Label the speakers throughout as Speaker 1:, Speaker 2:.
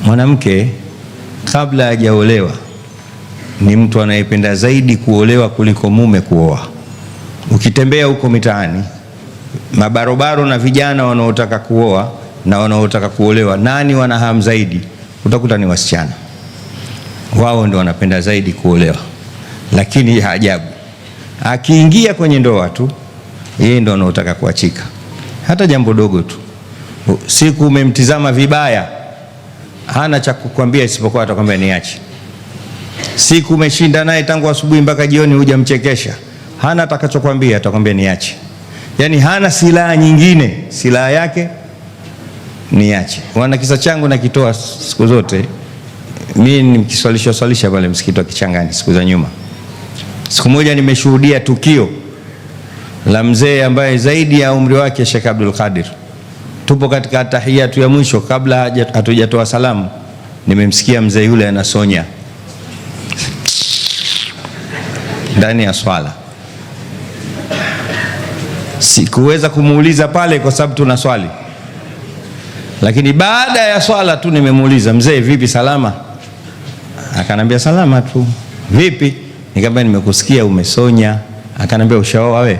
Speaker 1: Mwanamke kabla hajaolewa ni mtu anayependa zaidi kuolewa kuliko mume kuoa. Ukitembea huko mitaani, mabarobaro na vijana wanaotaka kuoa na wanaotaka kuolewa, nani wana hamu zaidi? Utakuta ni wasichana. Wao ndio wanapenda zaidi kuolewa. Lakini ajabu, akiingia kwenye ndoa tu, yeye ndio anaotaka kuachika. Hata jambo dogo tu, siku umemtizama vibaya, hana cha kukwambia isipokuwa atakwambia niache. Siku umeshinda naye tangu asubuhi mpaka jioni hujamchekesha, hana atakachokwambia, atakwambia niache. Yani hana silaha nyingine, silaha yake niache. Wana kisa changu na kitoa siku zote. Mimi nikiswalisha pale msikiti wa Kichangani siku za nyuma. Siku moja nimeshuhudia tukio la mzee ambaye zaidi ya umri wake Sheikh Abdul Qadir. Tupo katika tahiyatu ya mwisho, kabla hatujatoa salamu, nimemsikia mzee yule anasonya ndani ya swala. Sikuweza kumuuliza pale kwa sababu tuna swali, lakini baada ya swala tu nimemuuliza, mzee vipi, salama? Akanambia salama tu. Vipi? Nikamwambia nimekusikia umesonya. Akanambia ushaoa wewe?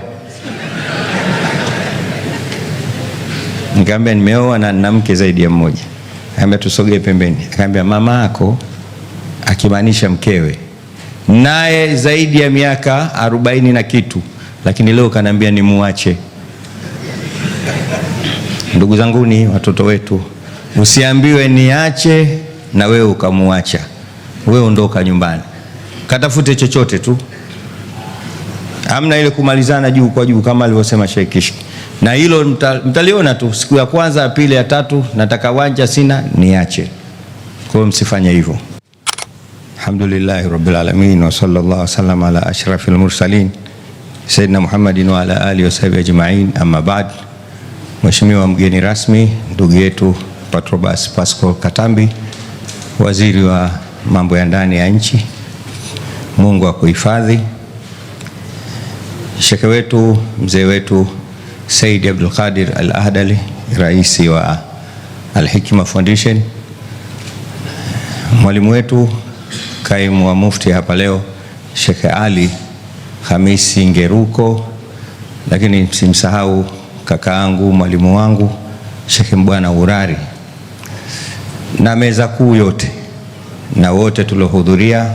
Speaker 1: Nikamwambia nimeoa na nina mke zaidi ya mmoja. Akamwambia tusogee pembeni. Akamwambia mama yako, akimaanisha mkewe, naye zaidi ya miaka 40 na kitu, lakini leo kanambia nimuache. Ndugu zangu, ni watoto wetu, usiambiwe niache na wewe ukamuacha. Wewe ondoka nyumbani, katafute chochote tu. Hamna ile kumalizana juu kwa juu kama alivyosema Sheikh Kishki. Na hilo mtaliona tu siku ya kwanza, ya pili, ya tatu, nataka wanja sina, niache. Kwa hiyo msifanye hivyo. Alhamdulillahi rabbil alamin wa sallallahu wasallam ala ashrafil mursalin Sayyidina Muhammadin wa ala alihi wa sahbihi ajma'in, amma ba'd. Mheshimiwa mgeni rasmi, ndugu yetu Patrobas Pascal Katambi, waziri wa mambo ya ndani ya nchi, Mungu akuhifadhi. Shekhe wetu, mzee wetu Said Abdul Qadir Al-Ahdali, rais wa Al-Hikma Foundation, mwalimu wetu kaimu wa mufti hapa leo Sheikh Ali Hamisi Ngeruko, lakini simsahau kakaangu mwalimu wangu Sheikh Mbwana Urari, na meza kuu yote na wote tuliohudhuria,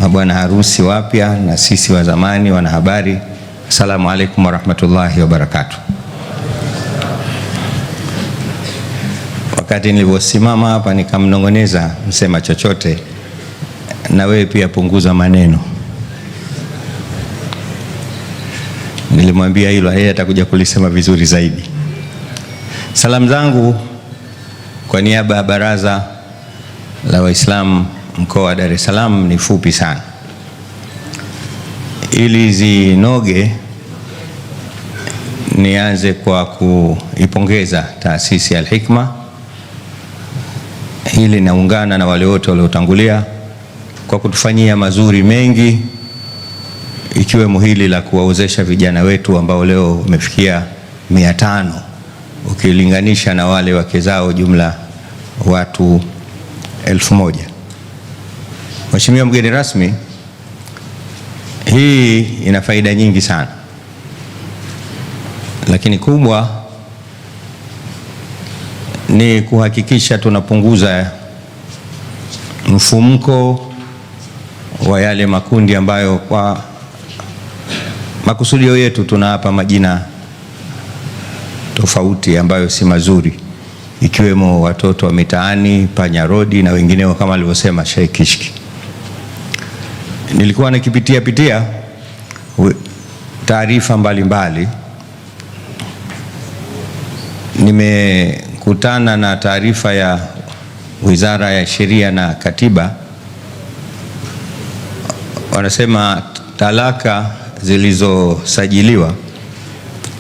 Speaker 1: mabwana harusi wapya na sisi wa zamani, wanahabari, assalamu alaikum warahmatullahi wabarakatuh. Wakati niliposimama hapa nikamnongoneza msema chochote, na wewe pia punguza maneno. Nilimwambia hilo, yeye atakuja kulisema vizuri zaidi. Salamu zangu kwa niaba ya Baraza la Waislamu mkoa wa Dar es Salaam ni fupi sana. Ili zinoge, nianze kwa kuipongeza taasisi ya Al-Hikma. Hili naungana na wale wote waliotangulia kwa kutufanyia mazuri mengi, ikiwemo hili la kuwaozesha vijana wetu ambao leo umefikia 500 ukilinganisha na wale wake zao jumla watu 1000. Mheshimiwa mgeni rasmi, hii ina faida nyingi sana, lakini kubwa ni kuhakikisha tunapunguza mfumuko wa yale makundi ambayo kwa makusudio yetu tunawapa majina tofauti ambayo si mazuri, ikiwemo watoto wa mitaani, panya rodi na wengineo kama alivyosema Sheikh Kishki. Nilikuwa nikipitia taarifa mbalimbali. Nimekutana na taarifa ya Wizara ya Sheria na Katiba. Wanasema talaka zilizosajiliwa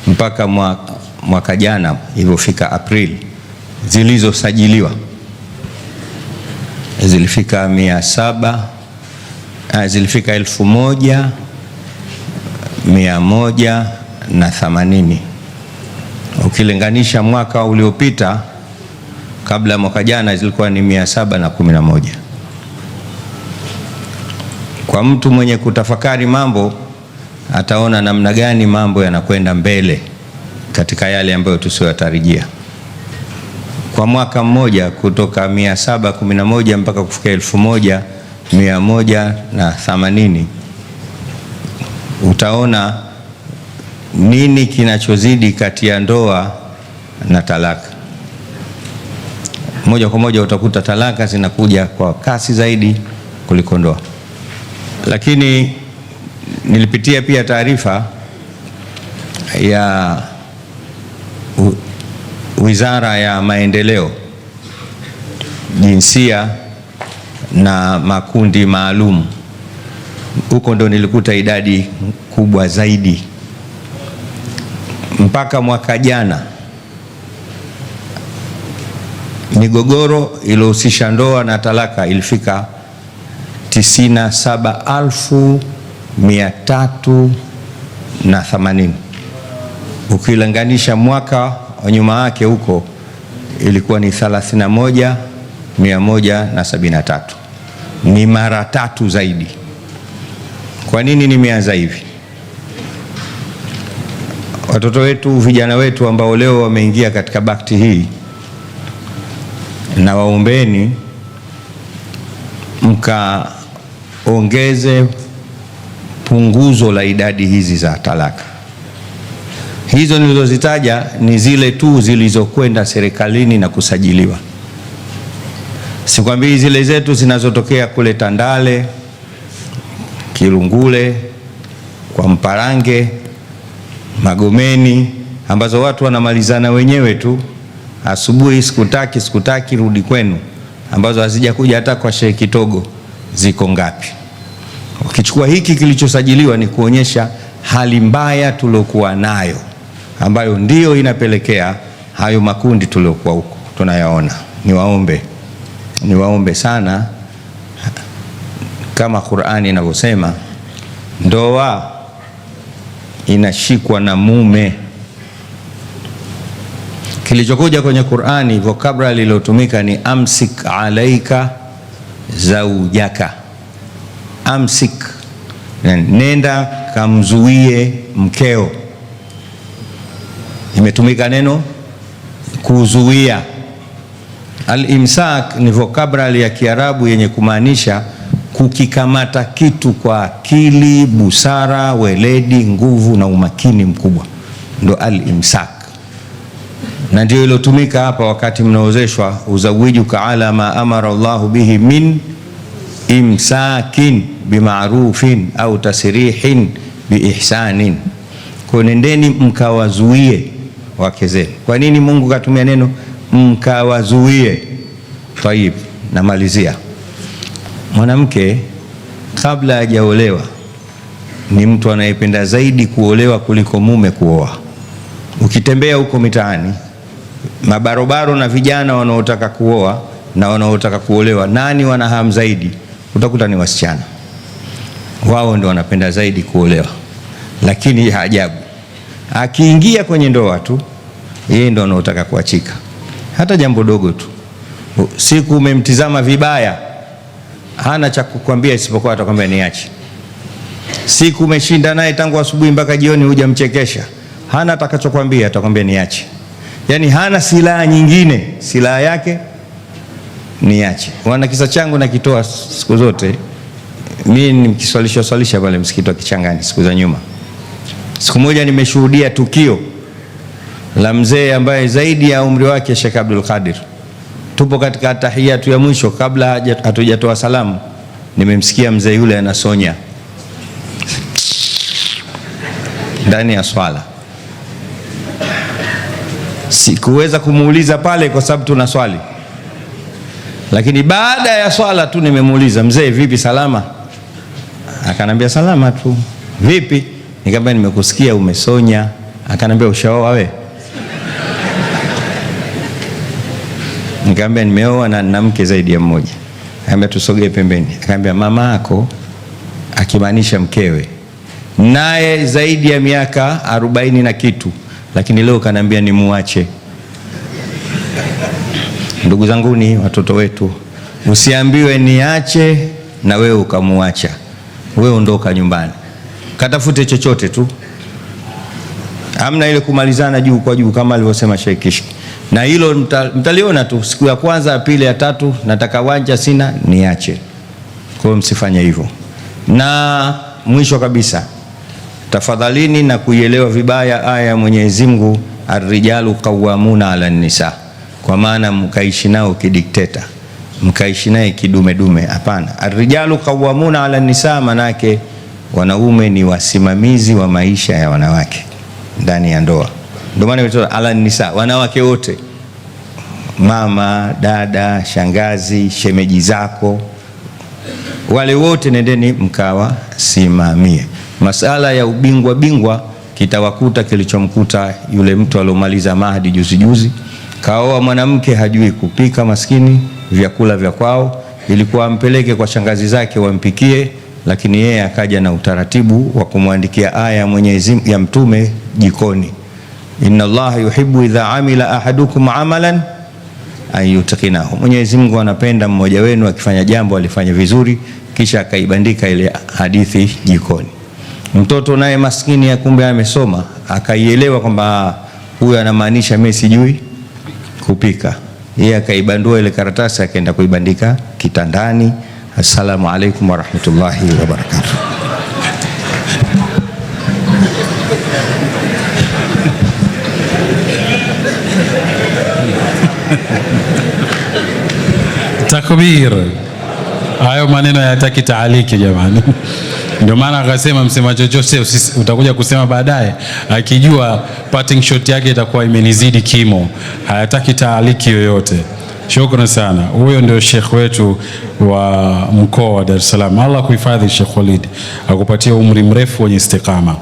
Speaker 1: mpaka mwaka jana ilipofika Aprili, zilizosajiliwa zilifika 1180. Ukilinganisha mwaka uliopita kabla mwaka jana zilikuwa ni 711. Kwa mtu mwenye kutafakari mambo ataona namna gani mambo yanakwenda mbele katika yale ambayo tusiyotarajia. Kwa mwaka mmoja kutoka 711 mpaka kufika 1180, utaona nini kinachozidi kati ya ndoa na talaka. Moja kwa moja utakuta talaka zinakuja kwa kasi zaidi kuliko ndoa. Lakini nilipitia pia taarifa ya Wizara ya Maendeleo, Jinsia na Makundi Maalum. Huko ndo nilikuta idadi kubwa zaidi. Mpaka mwaka jana migogoro iliyohusisha ndoa na talaka ilifika 97,380. Ukilinganisha mwaka wa nyuma yake huko ilikuwa ni 31,173. Ni mara 3 zaidi. Kwa nini nimeanza hivi? Watoto wetu, vijana wetu ambao leo wameingia katika bakti hii, na waombeni mkaongeze punguzo la idadi hizi za talaka. Hizo nilizozitaja ni zile tu zilizokwenda serikalini na kusajiliwa. Sikwambii zile zetu zinazotokea kule Tandale, Kilungule, kwa Mparange, Magomeni, ambazo watu wanamalizana wenyewe tu, asubuhi sikutaki rudi kwenu, ambazo hazijakuja hata kwa Sheikh Kitogo. Ziko ngapi? Ukichukua hiki kilichosajiliwa ni kuonyesha hali mbaya tuliokuwa nayo, ambayo ndio inapelekea hayo makundi tuliokuwa huko tunayaona. Niwaombe sana, kama Qur'ani inavyosema, ndoa inashikwa na mume. Kilichokuja kwenye Qur'ani, vocabulary iliyotumika ni amsik alaika zaujaka. Amsik, nenda kamzuie mkeo. Imetumika neno kuzuia. Al-imsak ni vocabulary ya Kiarabu yenye kumaanisha kukikamata kitu kwa akili, busara, weledi, nguvu na umakini mkubwa, ndo al-imsak. Na ndio ilotumika hapa wakati mnaozeshwa, uzawijuka ala ma amara Allahu bihi min imsakin bima'rufin au tasrihin biihsanin. Kwa nendeni mkawazuie wake zenu. Kwa nini Mungu katumia neno mkawazuie? Tayib, namalizia. Mwanamke kabla hajaolewa ni mtu anayependa zaidi kuolewa kuliko mume kuoa. Ukitembea huko mitaani, mabarobaro na vijana wanaotaka kuoa na wanaotaka kuolewa, nani wana hamu zaidi? Utakuta ni wasichana. Wao ndio wanapenda zaidi kuolewa. Lakini ajabu, akiingia kwenye ndoa tu, yeye ndio anaotaka kuachika. Hata jambo dogo tu, siku umemtizama vibaya, hana cha kukwambia isipokuwa atakwambia niache. Siku umeshinda naye tangu asubuhi mpaka jioni hujamchekesha, hana atakachokwambia, atakwambia niache. Yani hana silaha nyingine, silaha yake niache. Wana kisa changu na kitoa siku zote. Mimi nikiswalisha pale msikiti wa Kichangani siku za nyuma. Siku moja nimeshuhudia tukio la mzee ambaye zaidi ya umri wake Sheikh Abdul Qadir. Tupo katika tahiyatu ya mwisho, kabla hatujatoa salamu, nimemsikia mzee yule anasonya ndani ya swala. Sikuweza kumuuliza pale kwa sababu tuna swali, lakini baada ya swala tu nimemuuliza, mzee vipi, salama? Akanambia salama tu. Vipi? Nikamwambia nimekusikia umesonya. Akanambia ushaoa wewe? Nikamwambia nimeoa na mke zaidi ya mmoja. Akamwambia tusogee pembeni. Akamwambia mama yako, akimaanisha mkewe, naye zaidi ya miaka 40 na kitu, lakini leo kanambia nimuache. Ndugu zanguni, watoto wetu, usiambiwe niache na wewe ukamuacha. Wewe ondoka nyumbani, katafute chochote tu. Hamna ile kumalizana juu kwa juu kama alivyosema Sheikh Kishki. Na hilo mtaliona tu siku ya kwanza, ya pili, ya tatu, nataka wanja sina, niache. Kwa hiyo msifanye hivyo. Na mwisho kabisa, tafadhalini na kuielewa vibaya aya ya Mwenyezi Mungu, ar-rijalu qawwamuna 'ala an-nisa, kwa maana mkaishi nao kidikteta, mkaishi naye kidume. Hapana, ar-rijalu qawwamuna 'ala an-nisa manake wanaume ni wasimamizi wa maisha ya wanawake ndani ya ndoa. Ndio maana imetoa 'ala an-nisa, wanawake wote, mama, dada, shangazi, shemeji zako, wale wote nendeni mkawa simamie. Masala ya ubingwa kitawakuta kilichomkuta yule mtu aliyomaliza mahadi juzi. Kaoa mwanamke hajui kupika, maskini, vyakula vya kwao, ilikuwa ampeleke kwa shangazi zake wampikie, lakini yeye akaja na utaratibu wa kumwandikia aya ya Mwenyezi ya Mtume jikoni, inna Allaha yuhibbu idha amila ahadukum amalan an yutqinahu. Mwenyezi Mungu anapenda mmoja wenu akifanya jambo alifanya vizuri, kisha akaibandika ile hadithi jikoni. Mtoto naye maskini ya kumbe amesoma, akaielewa kwamba huyu anamaanisha mimi sijui kupika. Yeye akaibandua ile karatasi akaenda kuibandika kitandani. Assalamu alaikum warahmatullahi wabarakatuh.
Speaker 2: Takbir. Hayo maneno hayataki taaliki jamani. Ndio maana akasema msema chochote utakuja kusema baadaye, akijua parting shot yake itakuwa imenizidi kimo. Hayataki taaliki yoyote. Shukrani sana. Huyo ndio Sheikh wetu wa mkoa wa Dar es Salaam. Allah kuhifadhi Sheikh Walid, akupatie umri mrefu wenye istiqama.